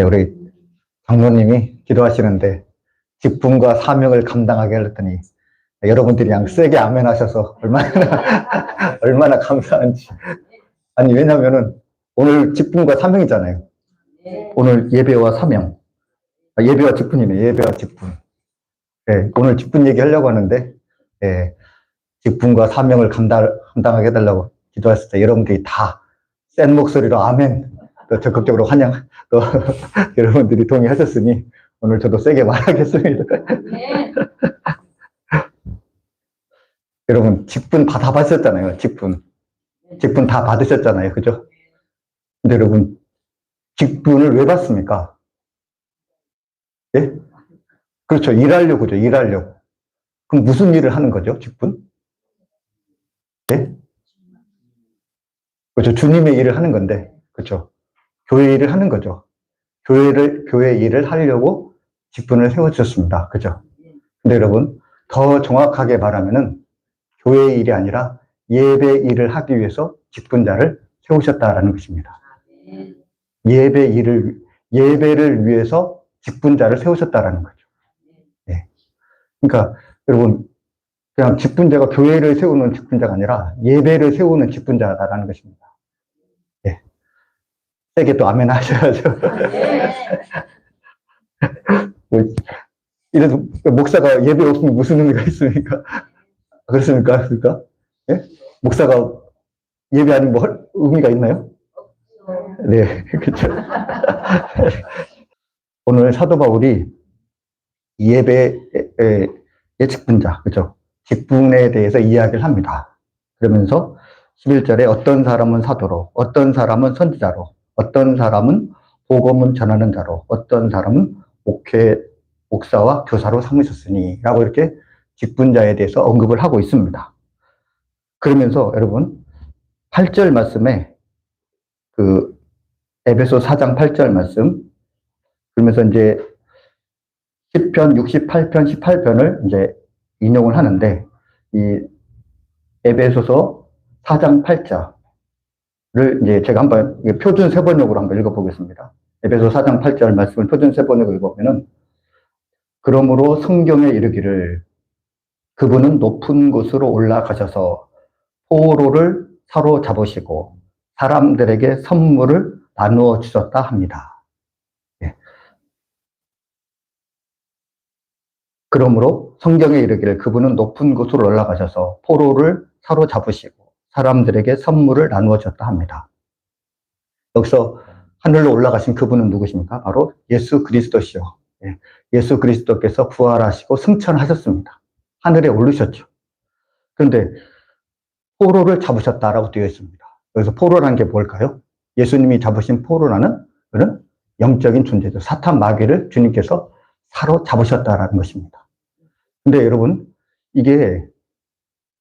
우리 장로님이 기도하시는데 직분과 사명을 감당하게 하랬더니 여러분들이 그냥 세게 아멘 하셔서 얼마나 감사한지. 아니, 왜냐면은 오늘 직분과 사명이잖아요. 오늘 예배와 사명. 예배와 직분이네, 예배와 직분. 네, 오늘 직분 얘기하려고 하는데, 네, 직분과 사명을 감당하게 해달라고 기도했을 때 여러분들이 다 센 목소리로 아멘, 또 적극적으로 환영, 또 여러분들이 동의하셨으니 오늘 저도 세게 말하겠습니다. 여러분, 직분 다 받으셨잖아요, 직분. 직분 다 받으셨잖아요, 그죠? 근데 여러분, 직분을 왜 받습니까? 예? 그렇죠. 일하려고, 그죠? 일하려고. 그럼 무슨 일을 하는 거죠, 직분? 예? 그렇죠. 주님의 일을 하는 건데, 그렇죠. 교회 일을 하는 거죠. 교회 일을 하려고 직분을 세워주셨습니다. 그죠? 근데 여러분, 더 정확하게 말하면은 교회 일이 아니라 예배 일을 하기 위해서 직분자를 세우셨다라는 것입니다. 예배를 위해서 직분자를 세우셨다라는 거죠. 예. 그러니까 여러분, 그냥 직분자가 교회를 세우는 직분자가 아니라 예배를 세우는 직분자다라는 것입니다. 예. 세게 또 아멘 하셔야죠. 이래도 목사가 예배 없으면 무슨 의미가 있습니까? 그렇습니까? 그러니까? 예? 목사가 예배 아니면 뭐 의미가 있나요? 네, 그렇죠. 오늘 사도 바울이 예배의 직분자, 그죠? 직분에 대해서 이야기를 합니다. 그러면서 11절에 어떤 사람은 사도로, 어떤 사람은 선지자로, 어떤 사람은 복음을 전하는 자로, 어떤 사람은 목사와 교사로 삼으셨으니 라고 이렇게 직분자에 대해서 언급을 하고 있습니다. 그러면서 여러분 8절 말씀에 그 에베소 4장 8절 말씀, 그러면서 이제 10편, 68편, 18편을 이제 인용을 하는데, 이 에베소서 4장 8절을 이제 제가 한번 표준 세번역으로 한번 읽어보겠습니다. 에베소 4장 8절 말씀을 표준 세번역으로 읽어보면은, 그러므로 성경에 이르기를 그분은 높은 곳으로 올라가셔서 포로를 사로잡으시고 사람들에게 선물을 나누어 주셨다 합니다. 예. 그러므로 성경에 이르기를 그분은 높은 곳으로 올라가셔서 포로를 사로잡으시고 사람들에게 선물을 나누어 주셨다 합니다. 여기서 하늘로 올라가신 그분은 누구십니까? 바로 예수 그리스도시요. 예. 예수 그리스도께서 부활하시고 승천하셨습니다. 하늘에 오르셨죠. 그런데 포로를 잡으셨다라고 되어 있습니다. 여기서 포로라는 게 뭘까요? 예수님이 잡으신 포로라는 그런 영적인 존재죠. 사탄 마귀를 주님께서 사로잡으셨다라는 것입니다. 근데 여러분, 이게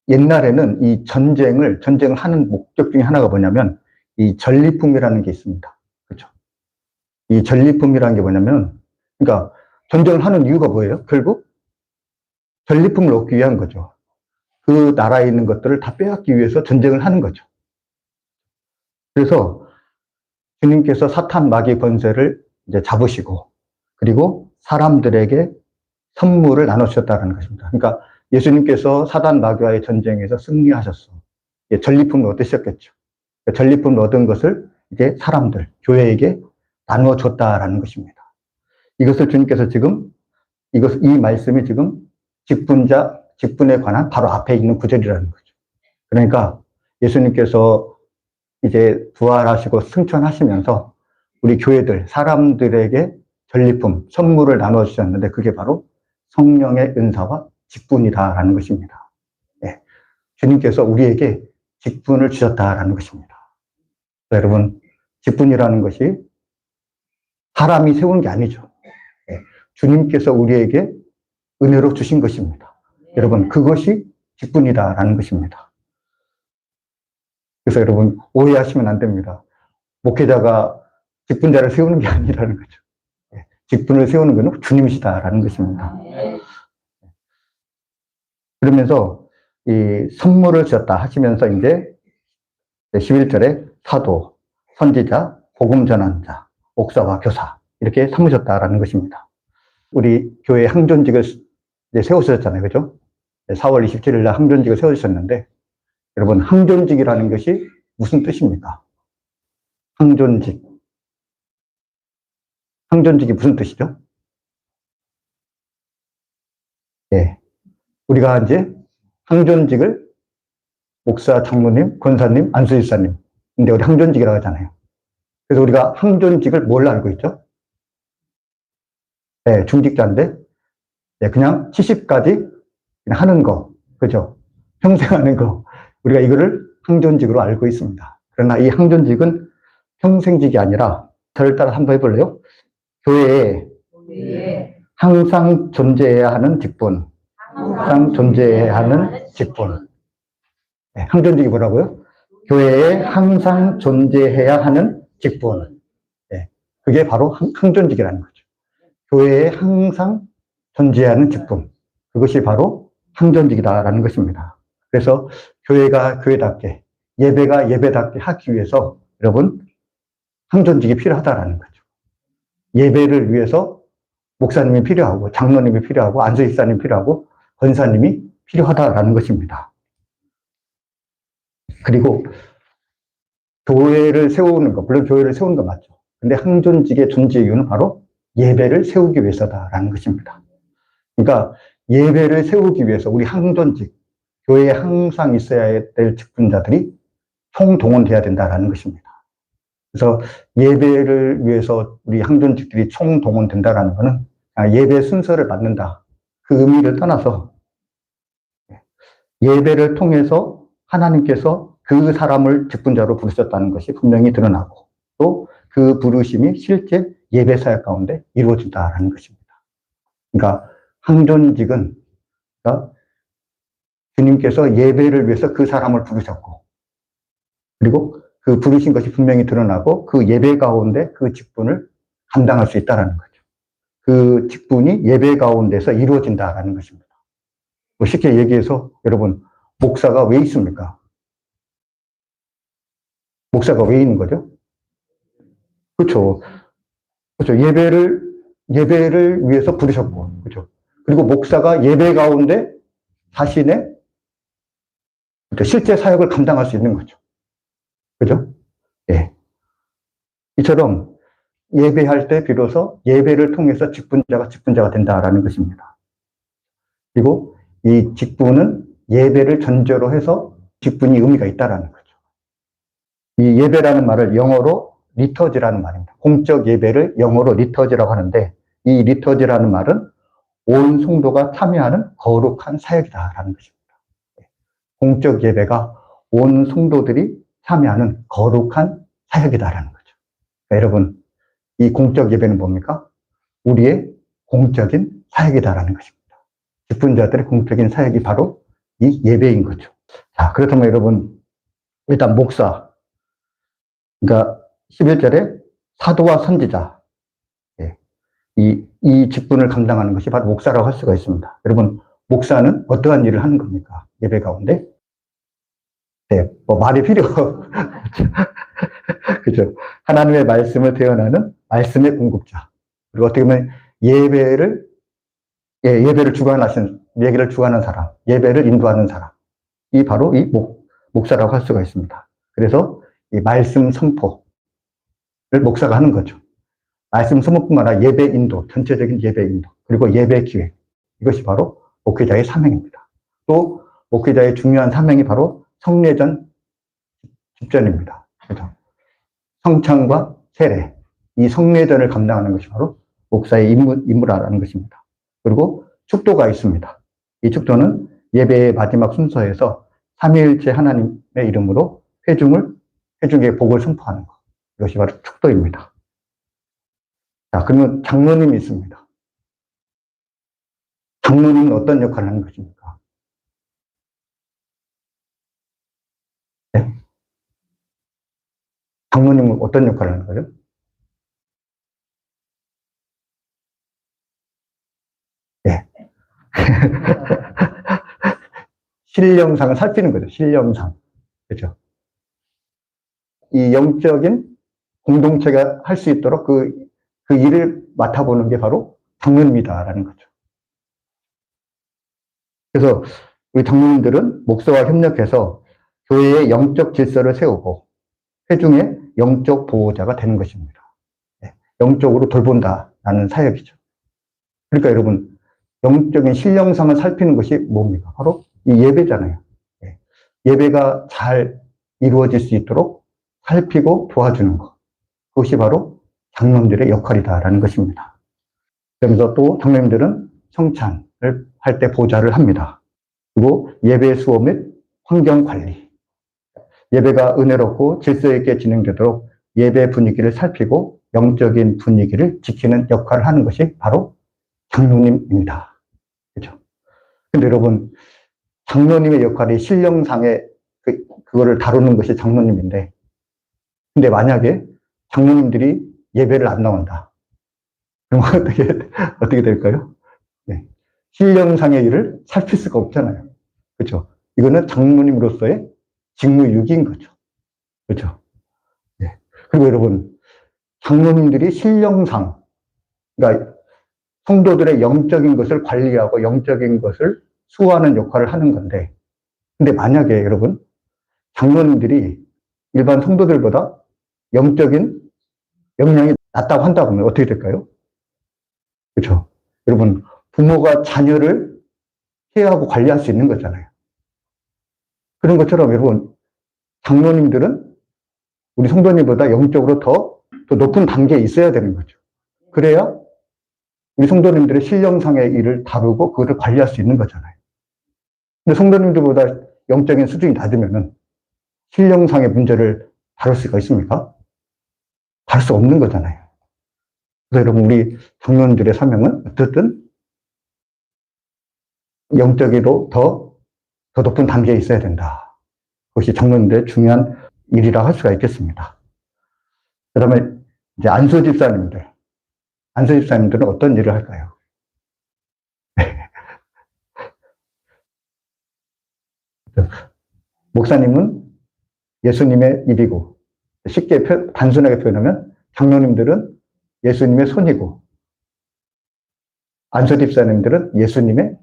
옛날에는 이 전쟁을 하는 목적 중에 하나가 뭐냐면 이 전리품이라는 게 있습니다. 그렇죠? 이 전리품이라는 게 뭐냐면, 그러니까 전쟁을 하는 이유가 뭐예요? 결국 전리품을 얻기 위한 거죠. 그 나라에 있는 것들을 다 빼앗기 위해서 전쟁을 하는 거죠. 그래서 주님께서 사탄 마귀 권세를 이제 잡으시고, 그리고 사람들에게 선물을 나누셨다는 것입니다. 그러니까 예수님께서 사단 마귀와의 전쟁에서 승리하셨어. 전리품을 얻으셨겠죠. 전리품을 얻은 것을 이제 사람들, 교회에게 나누어 줬다라는 것입니다. 이것을 주님께서 지금, 이 말씀이 지금 직분에 관한 바로 앞에 있는 구절이라는 거죠. 그러니까 예수님께서 이제 부활하시고 승천하시면서 우리 교회들, 사람들에게 전리품, 선물을 나누어 주셨는데 그게 바로 성령의 은사와 직분이다라는 것입니다. 네. 주님께서 우리에게 직분을 주셨다라는 것입니다. 여러분, 직분이라는 것이 사람이 세운 게 아니죠. 네. 주님께서 우리에게 은혜로 주신 것입니다. 여러분, 그것이 직분이다라는 것입니다. 그래서 여러분, 오해하시면 안 됩니다. 목회자가 직분자를 세우는 게 아니라는 거죠. 직분을 세우는 것은 주님이시다라는 것입니다. 그러면서 이 선물을 주셨다 하시면서 이제 11절에 사도, 선지자, 복음 전환자, 목사와 교사 이렇게 삼으셨다라는 것입니다. 우리 교회 항존직을 이제 세우셨잖아요. 그죠? 4월 27일 날 항존직을 세우셨는데, 여러분, 항존직이라는 것이 무슨 뜻입니까? 항존직. 항존직이 무슨 뜻이죠? 예. 우리가 이제 항존직을 목사, 장로님, 권사님, 안수일사님. 근데 우리 항존직이라고 하잖아요. 그래서 우리가 항존직을 뭘로 알고 있죠? 네, 중직자인데, 네, 그냥 70까지 그냥 하는 거. 그죠? 평생 하는 거. 우리가 이거를 항존직으로 알고 있습니다. 그러나 이 항존직은 평생직이 아니라, 저를 따라 한번 해볼래요? 교회에 항상 존재해야 하는 직분. 항상 존재해야 하는 직분. 네, 항존직이 뭐라고요? 교회에 항상 존재해야 하는 직분. 네, 그게 바로 항존직이라는 거죠. 교회에 항상 존재하는 직분. 그것이 바로 항존직이다라는 것입니다. 그래서 교회가 교회답게, 예배가 예배답게 하기 위해서 여러분, 항존직이 필요하다라는 거죠. 예배를 위해서 목사님이 필요하고, 장로님이 필요하고, 안수집사님이 필요하고, 권사님이 필요하다라는 것입니다. 그리고 교회를 세우는 것, 물론 교회를 세우는 거 맞죠. 근데 항존직의 존재 이유는 바로 예배를 세우기 위해서다라는 것입니다. 그러니까 예배를 세우기 위해서 우리 항존직, 교회에 항상 있어야 될 직분자들이 총동원돼야 된다라는 것입니다. 그래서 예배를 위해서 우리 항존직들이 총동원된다라는 것은 예배 순서를 맞는다. 그 의미를 떠나서 예배를 통해서 하나님께서 그 사람을 직분자로 부르셨다는 것이 분명히 드러나고 또 그 부르심이 실제 예배 사역 가운데 이루어진다라는 것입니다. 그러니까 항존직은 그러니까 주님께서 예배를 위해서 그 사람을 부르셨고 그리고 그 부르신 것이 분명히 드러나고 그 예배 가운데 그 직분을 감당할 수 있다는 거죠. 그 직분이 예배 가운데서 이루어진다라는 것입니다. 뭐 쉽게 얘기해서 여러분 목사가 왜 있습니까? 목사가 왜 있는 거죠? 그렇죠. 그렇죠. 예배를 위해서 부르셨고, 그렇죠. 그리고 목사가 예배 가운데 자신의 실제 사역을 감당할 수 있는 거죠. 그죠? 예. 이처럼 예배할 때 비로소 예배를 통해서 직분자가 된다라는 것입니다. 그리고 이 직분은 예배를 전제로 해서 직분이 의미가 있다라는 거죠. 이 예배라는 말을 영어로 리터지라는 말입니다. 공적 예배를 영어로 리터지라고 하는데 이 리터지라는 말은 온 성도가 참여하는 거룩한 사역이다라는 것입니다. 공적 예배가 온 성도들이 참여하는 거룩한 사역이다라는 거죠. 그러니까 여러분, 이 공적 예배는 뭡니까? 우리의 공적인 사역이다라는 것입니다. 직분자들의 공적인 사역이 바로 이 예배인 거죠. 자, 그렇다면 여러분, 일단 목사, 그러니까 11절에 사도와 선지자, 이 직분을 감당하는 것이 바로 목사라고 할 수가 있습니다. 여러분, 목사는 어떠한 일을 하는 겁니까? 예배 가운데? 네, 뭐 말이 필요. 그죠? 하나님의 말씀을 대언하는 말씀의 공급자. 그리고 어떻게 보면 예배를 주관하신, 예배를 주관하는 사람, 예배를 인도하는 사람. 이 바로 이 목사라고 할 수가 있습니다. 그래서 이 말씀 선포를 목사가 하는 거죠. 말씀 선포뿐만 아니라 예배 인도, 전체적인 예배 인도, 그리고 예배 기획. 이것이 바로 목회자의 사명입니다. 또 목회자의 중요한 사명이 바로 성례전 집전입니다. 그죠? 성찬과 세례, 이 성례전을 감당하는 것이 바로 목사의 임무라는 것입니다. 그리고 축도가 있습니다. 이 축도는 예배의 마지막 순서에서 삼위일체 하나님의 이름으로 회중의 복을 선포하는 것. 이것이 바로 축도입니다. 자, 그러면 장로님이 있습니다. 장로님은 어떤 역할을 하는 것입니까? 네? 장로님은 어떤 역할을 하는 거죠? 네. 신령상을 살피는 거죠. 신령상. 그렇죠. 이 영적인 공동체가 할 수 있도록 그 그 일을 맡아보는 게 바로 장로님이다라는 거죠. 그래서 우리 장로님들은 목사와 협력해서 교회의 영적 질서를 세우고 회중의 영적 보호자가 되는 것입니다. 영적으로 돌본다라는 사역이죠. 그러니까 여러분, 영적인 신령상을 살피는 것이 뭡니까? 바로 이 예배잖아요. 예배가 잘 이루어질 수 있도록 살피고 도와주는 것. 그것이 바로 장로님들의 역할이다라는 것입니다. 그러면서 또 장로님들은 성찬을 할 때 보좌를 합니다. 그리고 예배 수호 및 환경 관리. 예배가 은혜롭고 질서 있게 진행되도록 예배 분위기를 살피고 영적인 분위기를 지키는 역할을 하는 것이 바로 장로님입니다. 그렇죠? 근데 여러분, 장로님의 역할이 신령상에 그거를 다루는 것이 장로님인데, 근데 만약에 장로님들이 예배를 안 나온다. 그럼 어떻게 될까요? 네. 신령상의 일을 살필 수가 없잖아요. 그렇죠? 이거는 장로님으로서의 직무유기인 거죠. 그렇죠? 네. 그리고 여러분, 장로님들이 신령상, 그러니까 성도들의 영적인 것을 관리하고 영적인 것을 수호하는 역할을 하는 건데, 근데 만약에 여러분, 장로님들이 일반 성도들보다 영적인 역량이 낮다고 한다고 하면 어떻게 될까요? 그렇죠? 여러분, 부모가 자녀를 케어하고 관리할 수 있는 거잖아요. 그런 것처럼 여러분, 장로님들은 우리 성도님보다 영적으로 더 높은 단계에 있어야 되는 거죠. 그래야 우리 성도님들의 신령상의 일을 다루고 그것을 관리할 수 있는 거잖아요. 근데 성도님들보다 영적인 수준이 낮으면은 신령상의 문제를 다룰 수가 있습니까? 다룰 수 없는 거잖아요. 그래서 여러분, 우리 장로님들의 사명은 어쨌든 영적으로 더 높은 단계에 있어야 된다. 그것이 장로님들의 중요한 일이라 할 수가 있겠습니다. 그 다음에 이제 안수 집사님들. 안수 집사님들은 어떤 일을 할까요? 목사님은 예수님의 입이고, 쉽게 단순하게 표현하면 장로님들은 예수님의 손이고, 안수 집사님들은 예수님의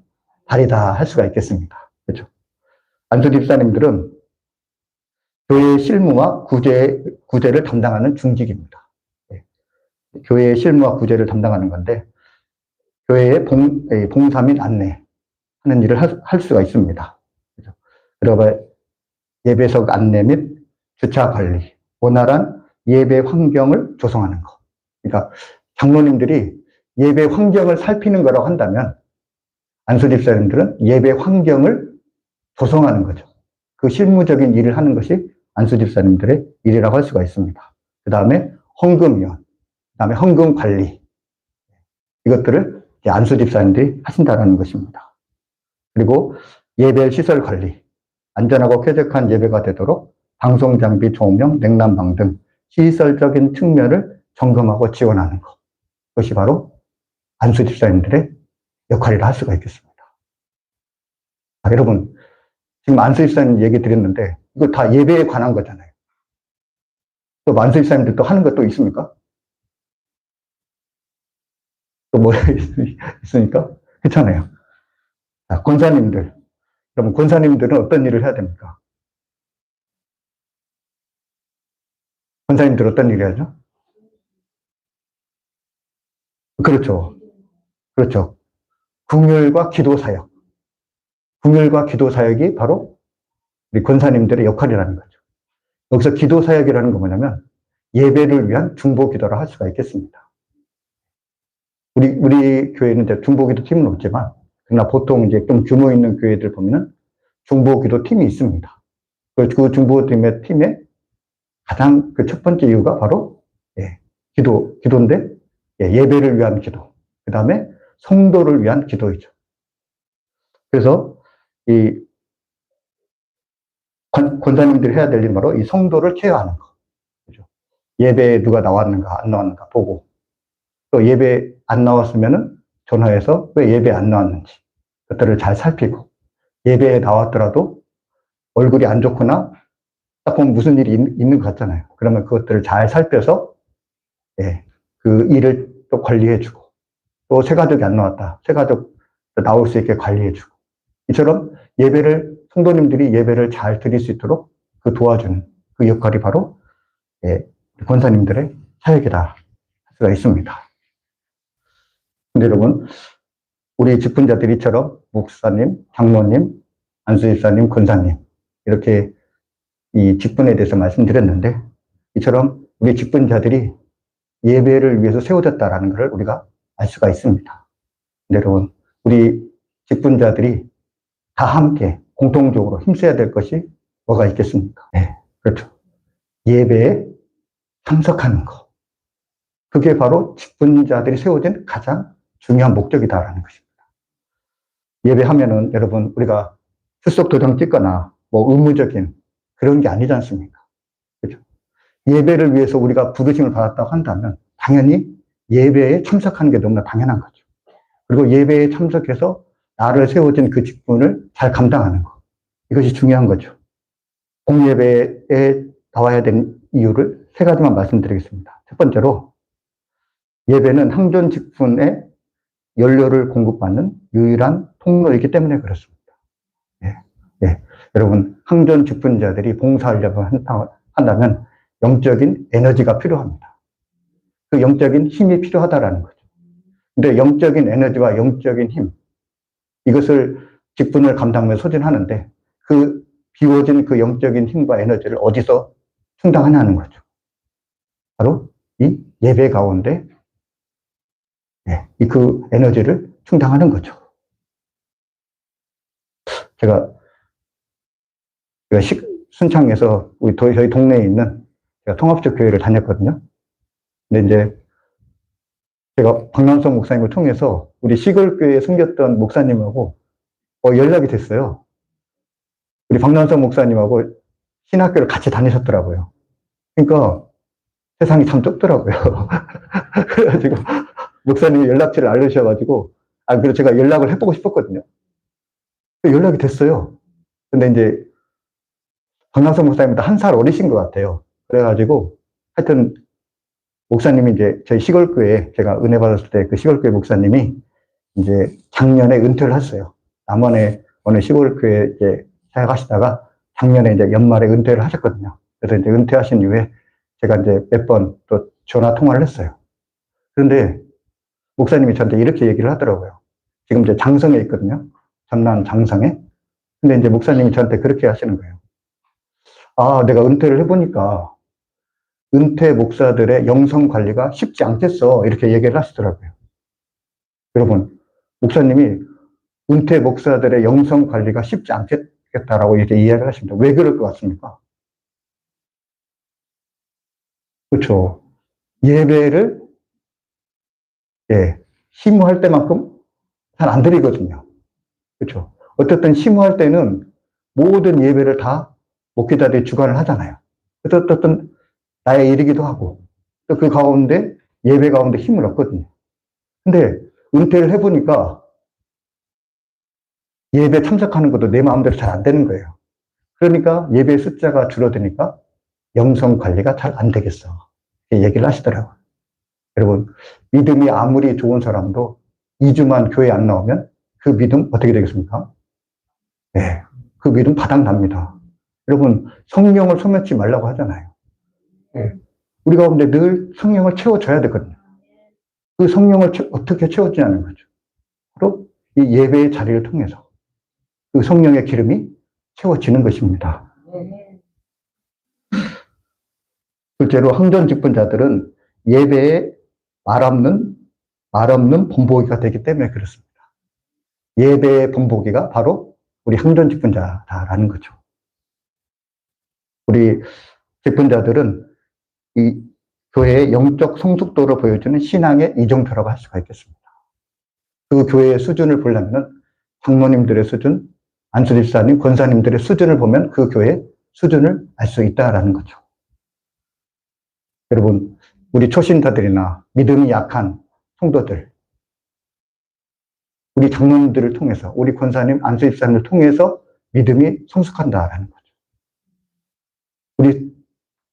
발이다 할 수가 있겠습니다. 그렇죠? 안수 집사님들은 교회의 실무와 구제를 담당하는 중직입니다. 교회의 실무와 구제를 담당하는 건데, 교회의 봉사 및 안내 하는 일을 할 수가 있습니다. 그래서 예배석 안내 및 주차 관리, 원활한 예배 환경을 조성하는 것. 그러니까 장로님들이 예배 환경을 살피는 거라고 한다면 안수 집사님들은 예배 환경을 조성하는 거죠. 그 실무적인 일을 하는 것이 안수 집사님들의 일이라고 할 수가 있습니다. 그 다음에 헌금위원, 그 다음에 헌금 관리, 이것들을 안수 집사님들이 하신다는 것입니다. 그리고 예배 시설 관리, 안전하고 쾌적한 예배가 되도록 방송 장비, 조명, 냉난방 등 시설적인 측면을 점검하고 지원하는 것. 그것이 바로 안수 집사님들의 역할이라 할 수가 있겠습니다. 여러분, 지금 안수 집사님 얘기 드렸는데 이거 다 예배에 관한 거잖아요. 또 안수 집사님들 또 하는 것도 있습니까? 또 뭐 있으니까? 그렇잖아요. 권사님들. 그러면 권사님들은 어떤 일을 해야 됩니까? 권사님들 어떤 일을 해야죠? 그렇죠. 그렇죠. 국률과 기도 사역. 국률과 기도 사역이 바로 우리 권사님들의 역할이라는 거죠. 여기서 기도 사역이라는 건 뭐냐면 예배를 위한 중보 기도라 할 수가 있겠습니다. 우리 교회는 이제 중보 기도 팀은 없지만, 그러나 보통 이제 좀 규모 있는 교회들 보면은 중보 기도 팀이 있습니다. 그 중보 팀의 가장 그 첫 번째 이유가 바로 기도인데 예배를 위한 기도, 그 다음에 성도를 위한 기도이죠. 그래서 이 권사님들이 해야 될 일은 바로 이 성도를 케어하는 거. 그죠? 예배에 누가 나왔는가 안 나왔는가 보고, 또 예배 안 나왔으면은 전화해서 왜 예배 안 나왔는지 그것들을 잘 살피고, 예배에 나왔더라도 얼굴이 안 좋거나 딱 보면 무슨 일이 있는 것 같잖아요. 그러면 그것들을 잘 살펴서 그 일을 또 관리해주고, 또 새가족이 안 나왔다. 새가족 나올 수 있게 관리해주고, 이처럼 성도님들이 예배를 잘 드릴 수 있도록 그 도와주는 그 역할이 바로 권사님들의 사역이다 할 수가 있습니다. 근데 여러분, 우리 직분자들이처럼 목사님, 장로님, 안수집사님, 권사님 이렇게 이 직분에 대해서 말씀드렸는데, 이처럼 우리 직분자들이 예배를 위해서 세워졌다라는 것을 우리가 알 수가 있습니다. 근데 여러분, 우리 직분자들이 다 함께 공통적으로 힘써야 될 것이 뭐가 있겠습니까? 네, 그렇죠. 예배에 참석하는 것. 그게 바로 직분자들이 세워진 가장 중요한 목적이다라는 것입니다. 예배하면은 여러분, 우리가 출석 도장 찍거나 뭐 의무적인 그런 게 아니지 않습니까? 그렇죠. 예배를 위해서 우리가 부르심을 받았다고 한다면 당연히 예배에 참석하는 게 너무나 당연한 거죠. 그리고 예배에 참석해서 나를 세워진 그 직분을 잘 감당하는 것. 이것이 중요한 거죠. 공예배에 나와야 되는 이유를 세 가지만 말씀드리겠습니다. 첫 번째로, 예배는 항존 직분에 연료를 공급받는 유일한 통로이기 때문에 그렇습니다. 여러분, 항존 직분자들이 봉사하려고 한다면 영적인 에너지가 필요합니다. 그 영적인 힘이 필요하다라는 거죠. 근데 영적인 에너지와 영적인 힘, 이것을 직분을 감당하면서 소진하는데 그 비워진 그 영적인 힘과 에너지를 어디서 충당하냐는 거죠. 바로 이 예배 가운데 그 에너지를 충당하는 거죠. 제가 순창에서 저희 동네에 있는 제가 통합적 교회를 다녔거든요. 근데 이제 제가 박남성 목사님을 통해서 우리 시골교회에 숨겼던 목사님하고 연락이 됐어요. 우리 박남성 목사님하고 신학교를 같이 다니셨더라고요. 그러니까 세상이 참 좁더라고요. 그래가지고 목사님이 연락처를 알려주셔가지고 그래서 제가 연락을 해보고 싶었거든요. 연락이 됐어요. 근데 이제 박남성 목사님보다 한 살 어리신 것 같아요. 그래가지고 하여튼 목사님이 이제 저희 시골교회, 제가 은혜 받았을 때 그 시골교회 목사님이 이제 작년에 은퇴를 했어요. 남원에 어느 시골교회 이제 사역하시다가 작년에 이제 연말에 은퇴를 하셨거든요. 그래서 이제 은퇴하신 이후에 제가 이제 몇 번 또 전화 통화를 했어요. 그런데 목사님이 저한테 이렇게 얘기를 하더라고요. 지금 이제 장성에 있거든요. 전남 장성에. 근데 이제 목사님이 저한테 그렇게 하시는 거예요. 내가 은퇴를 해보니까 은퇴 목사들의 영성 관리가 쉽지 않겠어. 이렇게 얘기를 하시더라고요. 여러분, 목사님이 은퇴 목사들의 영성 관리가 쉽지 않겠다라고 이렇게 이야기를 하십니다. 왜 그럴 것 같습니까? 그렇죠. 예배를 심호할 때만큼 잘 안 드리거든요. 그렇죠. 어쨌든 심호할 때는 모든 예배를 다 목회자들이 주관을 하잖아요. 그래서 어떤 나의 일이기도 하고 또 그 가운데 예배 가운데 힘을 얻거든요. 근데 은퇴를 해보니까 예배 참석하는 것도 내 마음대로 잘 안 되는 거예요. 그러니까 예배 숫자가 줄어드니까 영성 관리가 잘 안 되겠어. 이렇게 얘기를 하시더라고요. 여러분, 믿음이 아무리 좋은 사람도 2주만 교회 안 나오면 그 믿음 어떻게 되겠습니까? 그 믿음 바닥납니다. 여러분, 성령을 소멸치 말라고 하잖아요. 우리 가운데 늘 성령을 채워줘야 되거든요. 그 성령을 어떻게 채워주냐는 거죠. 바로 이 예배의 자리를 통해서 그 성령의 기름이 채워지는 것입니다. 둘째로 항전 직분자들은 예배에 말 없는 본보기가 되기 때문에 그렇습니다. 예배의 본보기가 바로 우리 항전 직분자다라는 거죠. 우리 직분자들은 이 교회의 영적 성숙도를 보여주는 신앙의 이정표라고 할 수가 있겠습니다. 그 교회의 수준을 보려면 장로님들의 수준, 안수집사님, 권사님들의 수준을 보면 그 교회의 수준을 알 수 있다라는 거죠. 여러분, 우리 초신자들이나 믿음이 약한 성도들, 우리 장로님들을 통해서, 우리 권사님, 안수집사님을 통해서 믿음이 성숙한다라는 거죠. 우리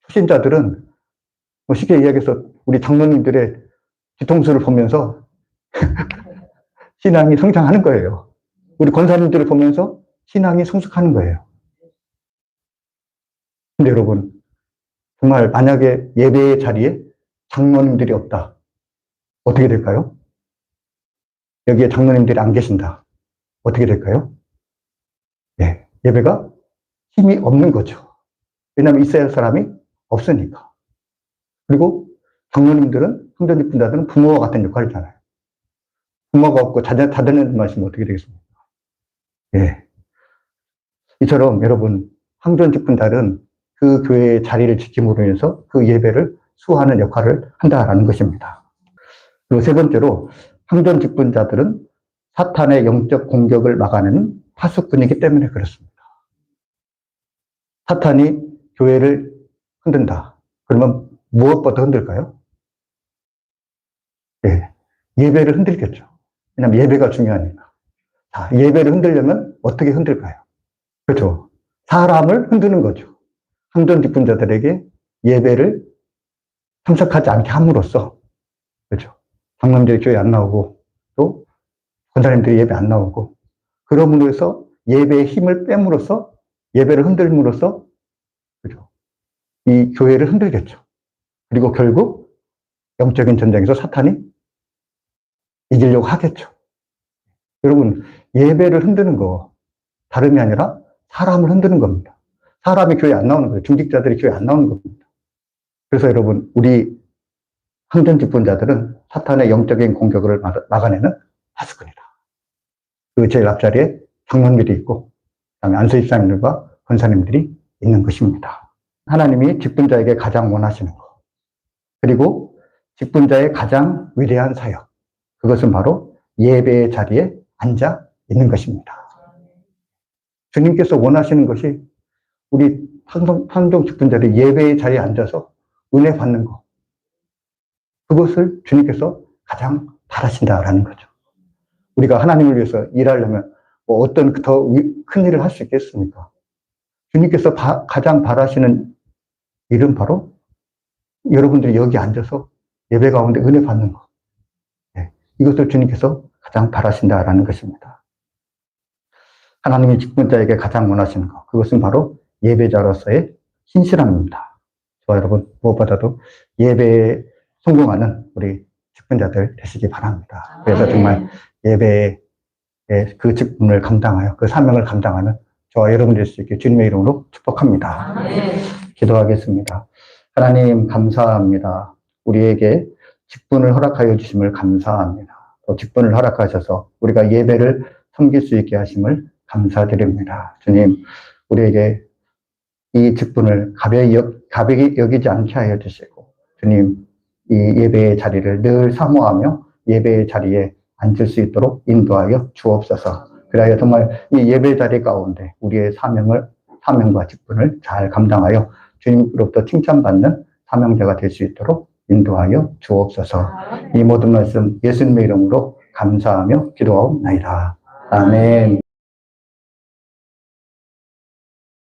초신자들은 쉽게 이야기해서 우리 장로님들의 뒤통수를 보면서 신앙이 성장하는 거예요. 우리 권사님들을 보면서 신앙이 성숙하는 거예요. 근데 여러분, 정말 만약에 예배의 자리에 장로님들이 없다. 어떻게 될까요? 여기에 장로님들이 안 계신다. 어떻게 될까요? 네, 예배가 힘이 없는 거죠. 왜냐하면 있어야 할 사람이 없으니까. 그리고 장로님들은, 성전집분자들은 부모와 같은 역할이잖아요. 부모가 없고 자녀는 말씀은 어떻게 되겠습니까? 예. 이처럼 여러분, 항전집분자는 그 교회의 자리를 지킴으로 인해서 그 예배를 수호하는 역할을 한다라는 것입니다. 그리고 세 번째로, 항전집분자들은 사탄의 영적 공격을 막아내는 파수꾼이기 때문에 그렇습니다. 사탄이 교회를 흔든다. 그러면 무엇부터 흔들까요? 예, 예배를 흔들겠죠. 왜냐하면 예배가 중요하니까. 자, 예배를 흔들려면 어떻게 흔들까요? 그렇죠. 사람을 흔드는 거죠. 항전 직분자들에게 예배를 참석하지 않게 함으로써, 그렇죠. 장로님들이 교회 안 나오고, 또 권사님들이 예배 안 나오고, 그러므로 해서 예배의 힘을 뺨으로써, 예배를 흔들므로써, 그렇죠. 이 교회를 흔들겠죠. 그리고 결국 영적인 전쟁에서 사탄이 이기려고 하겠죠. 여러분, 예배를 흔드는 거 다름이 아니라 사람을 흔드는 겁니다. 사람이 교회 안 나오는 거예요. 중직자들이 교회 안 나오는 겁니다. 그래서 여러분, 우리 항전직분자들은 사탄의 영적인 공격을 막아내는 파수꾼이다. 그 제일 앞자리에 장로님들이 있고, 그다음에 안수집사님들과 권사님들이 있는 것입니다. 하나님이 직분자에게 가장 원하시는 것, 그리고 직분자의 가장 위대한 사역, 그것은 바로 예배의 자리에 앉아 있는 것입니다. 주님께서 원하시는 것이 우리 항종 직분자들이 예배의 자리에 앉아서 은혜 받는 것, 그것을 주님께서 가장 바라신다라는 거죠. 우리가 하나님을 위해서 일하려면 뭐 어떤 더 큰 일을 할 수 있겠습니까? 주님께서 가장 바라시는 일은 바로 여러분들이 여기 앉아서 예배 가운데 은혜 받는 것. 네, 이것을 주님께서 가장 바라신다라는 것입니다. 하나님이 직분자에게 가장 원하시는 것, 그것은 바로 예배자로서의 신실함입니다. 저와 여러분 무엇보다도 예배에 성공하는 우리 직분자들 되시기 바랍니다. 그래서 정말 예배의 그 직분을 감당하여 그 사명을 감당하는 저와 여러분 될 수 있게 주님의 이름으로 축복합니다. 기도하겠습니다. 하나님 감사합니다. 우리에게 직분을 허락하여 주심을 감사합니다. 또 직분을 허락하셔서 우리가 예배를 섬길 수 있게 하심을 감사드립니다. 주님, 우리에게 이 직분을 가벼이 여기지 않게 하여 주시고, 주님, 이 예배의 자리를 늘 사모하며 예배의 자리에 앉을 수 있도록 인도하여 주옵소서. 그래야 정말 이 예배 자리 가운데 우리의 사명과 직분을 잘 감당하여 주님으로부터 칭찬받는 사명자가 될 수 있도록 인도하여 주옵소서. 이 모든 말씀 예수님의 이름으로 감사하며 기도하옵나이다. 아멘.